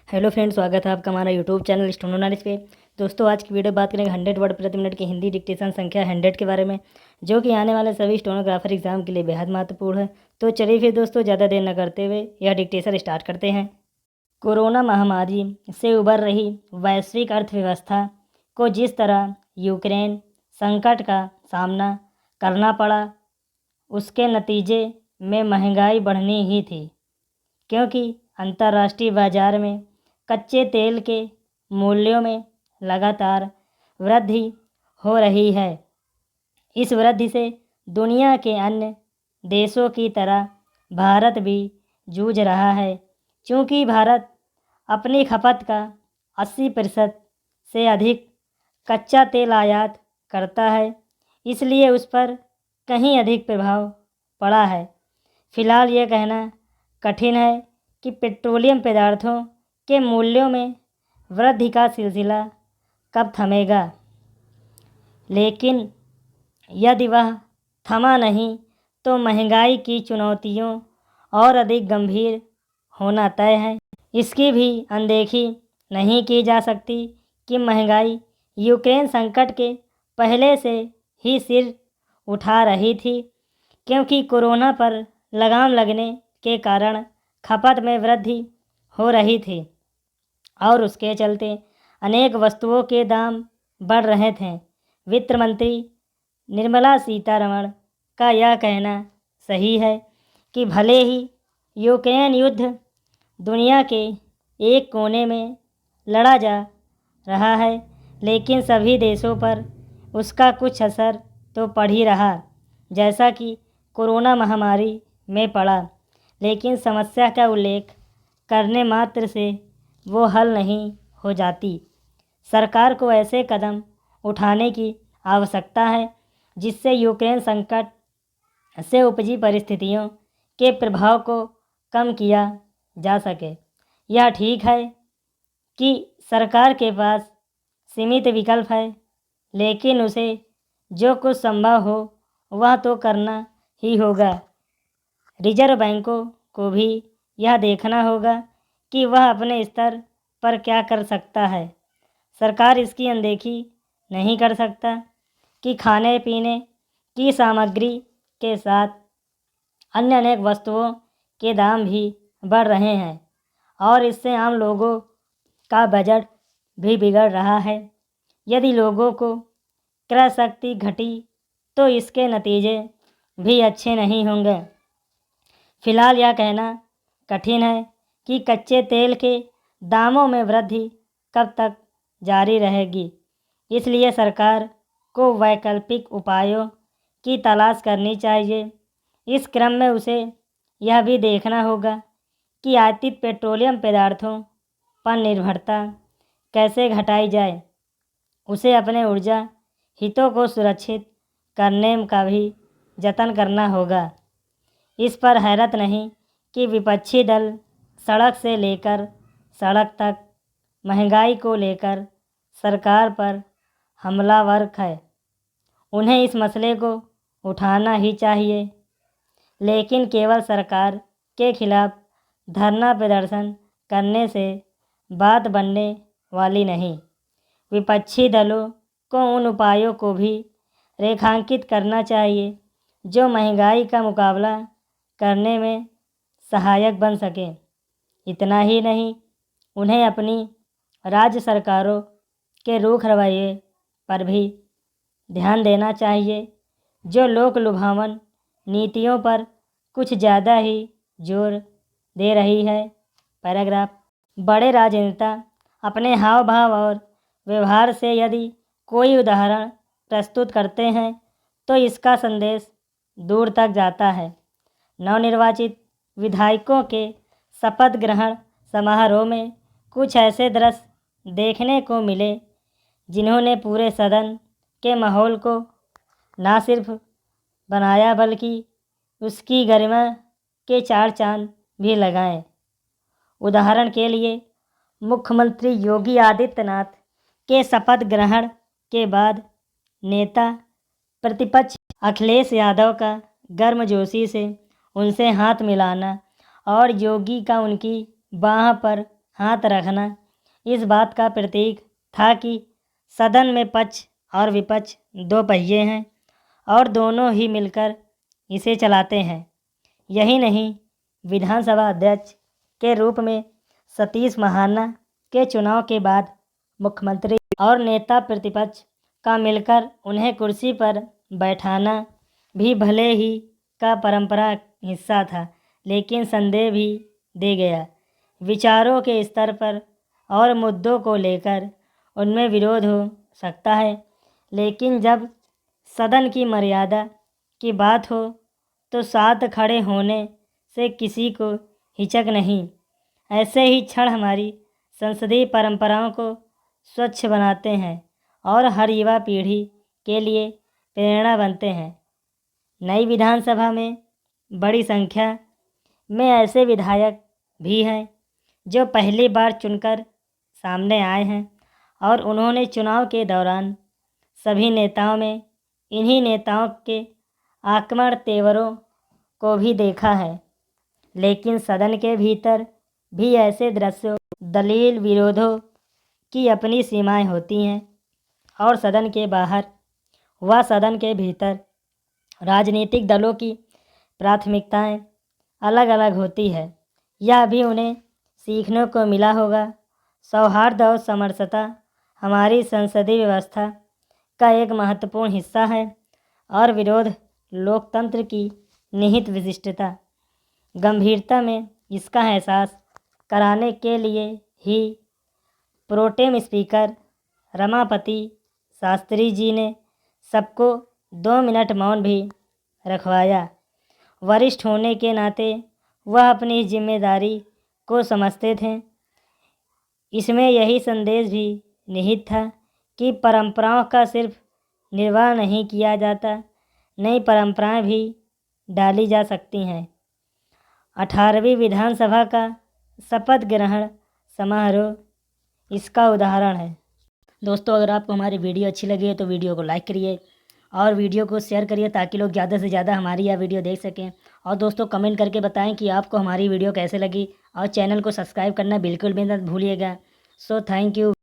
Hello friends, स्वागत है आपका हमारा यूट्यूब चैनल स्टोनो नॉलेज पे। दोस्तों, आज की वीडियो बात करेंगे 100 वर्ड प्रति मिनट की हिंदी डिक्टेशन संख्या 100 के बारे में, जो कि आने वाले सभी स्टोनोग्राफर एग्जाम के लिए बेहद महत्वपूर्ण है। तो चलिए फिर दोस्तों, ज़्यादा देर न करते हुए यह डिक्टेशन स्टार्ट करते हैं। कोरोना महामारी से उभर रही वैश्विक अर्थव्यवस्था को जिस तरह यूक्रेन संकट का सामना करना पड़ा, उसके नतीजे में महंगाई बढ़नी ही थी, क्योंकि अंतर्राष्ट्रीय बाजार में कच्चे तेल के मूल्यों में लगातार वृद्धि हो रही है। इस वृद्धि से दुनिया के अन्य देशों की तरह भारत भी जूझ रहा है। चूँकि भारत अपनी खपत का 80% से अधिक कच्चा तेल आयात करता है, इसलिए उस पर कहीं अधिक प्रभाव पड़ा है। फ़िलहाल यह कहना कठिन है कि पेट्रोलियम पदार्थों के मूल्यों में वृद्धि का सिलसिला कब थमेगा, लेकिन यदि वह थमा नहीं तो महंगाई की चुनौतियों और अधिक गंभीर होना तय है। इसकी भी अनदेखी नहीं की जा सकती कि महंगाई यूक्रेन संकट के पहले से ही सिर उठा रही थी, क्योंकि कोरोना पर लगाम लगने के कारण खपत में वृद्धि हो रही थी और उसके चलते अनेक वस्तुओं के दाम बढ़ रहे थे। वित्त मंत्री निर्मला सीतारमण का यह कहना सही है कि भले ही यूक्रेन युद्ध दुनिया के एक कोने में लड़ा जा रहा है, लेकिन सभी देशों पर उसका कुछ असर तो पड़ ही रहा, जैसा कि कोरोना महामारी में पड़ा। लेकिन समस्या का उल्लेख करने मात्र से वो हल नहीं हो जाती। सरकार को ऐसे कदम उठाने की आवश्यकता है जिससे यूक्रेन संकट से उपजी परिस्थितियों के प्रभाव को कम किया जा सके। यह ठीक है कि सरकार के पास सीमित विकल्प है, लेकिन उसे जो कुछ संभव हो वह तो करना ही होगा। रिजर्व बैंकों को भी यह देखना होगा कि वह अपने स्तर पर क्या कर सकता है। सरकार इसकी अनदेखी नहीं कर सकता कि खाने पीने की सामग्री के साथ अन्य अनेक वस्तुओं के दाम भी बढ़ रहे हैं और इससे आम लोगों का बजट भी बिगड़ रहा है। यदि लोगों को क्रय शक्ति घटी तो इसके नतीजे भी अच्छे नहीं होंगे। फ़िलहाल यह कहना कठिन है कि कच्चे तेल के दामों में वृद्धि कब तक जारी रहेगी, इसलिए सरकार को वैकल्पिक उपायों की तलाश करनी चाहिए। इस क्रम में उसे यह भी देखना होगा कि आयातित पेट्रोलियम पदार्थों पर निर्भरता कैसे घटाई जाए। उसे अपने ऊर्जा हितों को सुरक्षित करने का भी जतन करना होगा। इस पर हैरत नहीं कि विपक्षी दल सड़क से लेकर सड़क तक महंगाई को लेकर सरकार पर हमलावर है। उन्हें इस मसले को उठाना ही चाहिए, लेकिन केवल सरकार के खिलाफ धरना प्रदर्शन करने से बात बनने वाली नहीं। विपक्षी दलों को उन उपायों को भी रेखांकित करना चाहिए जो महंगाई का मुकाबला करने में सहायक बन सके। इतना ही नहीं, उन्हें अपनी राज्य सरकारों के रुख रवैये पर भी ध्यान देना चाहिए, जो लोक लुभावन नीतियों पर कुछ ज़्यादा ही जोर दे रही है। पैराग्राफ। बड़े राजनेता अपने हाव भाव और व्यवहार से यदि कोई उदाहरण प्रस्तुत करते हैं तो इसका संदेश दूर तक जाता है। नवनिर्वाचित विधायकों के शपथ ग्रहण समारोह में कुछ ऐसे दृश्य देखने को मिले जिन्होंने पूरे सदन के माहौल को ना सिर्फ बनाया बल्कि उसकी गरिमा के चार चांद भी लगाए। उदाहरण के लिए, मुख्यमंत्री योगी आदित्यनाथ के शपथ ग्रहण के बाद नेता प्रतिपक्ष अखिलेश यादव का गर्मजोशी से उनसे हाथ मिलाना और योगी का उनकी बाह पर हाथ रखना इस बात का प्रतीक था कि सदन में पक्ष और विपक्ष दो पहिए हैं और दोनों ही मिलकर इसे चलाते हैं। यही नहीं, विधानसभा अध्यक्ष के रूप में सतीश महाना के चुनाव के बाद मुख्यमंत्री और नेता प्रतिपक्ष का मिलकर उन्हें कुर्सी पर बैठाना भी भले ही का परंपरा हिस्सा था, लेकिन संदेह भी दे गया। विचारों के स्तर पर और मुद्दों को लेकर उनमें विरोध हो सकता है, लेकिन जब सदन की मर्यादा की बात हो तो साथ खड़े होने से किसी को हिचक नहीं। ऐसे ही क्षण हमारी संसदीय परंपराओं को स्वच्छ बनाते हैं और हर युवा पीढ़ी के लिए प्रेरणा बनते हैं। नई विधानसभा में बड़ी संख्या में ऐसे विधायक भी हैं जो पहली बार चुनकर सामने आए हैं और उन्होंने चुनाव के दौरान सभी नेताओं में इन्हीं नेताओं के आक्रमण तेवरों को भी देखा है। लेकिन सदन के भीतर भी ऐसे दृश्यों, दलील विरोधों की अपनी सीमाएं होती हैं और सदन के बाहर व सदन के भीतर राजनीतिक दलों की प्राथमिकताएं अलग अलग होती है। यह भी उन्हें सीखने को मिला होगा। सौहार्द और समरसता हमारी संसदीय व्यवस्था का एक महत्वपूर्ण हिस्सा है और विरोध लोकतंत्र की निहित विशिष्टता गंभीरता में इसका एहसास कराने के लिए ही प्रोटेम स्पीकर रमापति शास्त्री जी ने सबको 2 मिनट मौन भी रखवाया। वरिष्ठ होने के नाते वह अपनी जिम्मेदारी को समझते थे। इसमें यही संदेश भी निहित था कि परंपराओं का सिर्फ निर्वाह नहीं किया जाता, नई परंपराएं भी डाली जा सकती हैं। 18वीं विधानसभा का शपथ ग्रहण समारोह इसका उदाहरण है। दोस्तों, अगर आपको हमारी वीडियो अच्छी लगी है तो वीडियो को लाइक करिए और वीडियो को शेयर करिए ताकि लोग ज़्यादा से ज़्यादा हमारी यह वीडियो देख सकें। और दोस्तों, कमेंट करके बताएं कि आपको हमारी वीडियो कैसे लगी और चैनल को सब्सक्राइब करना बिल्कुल भी मत भूलिएगा। So thank you.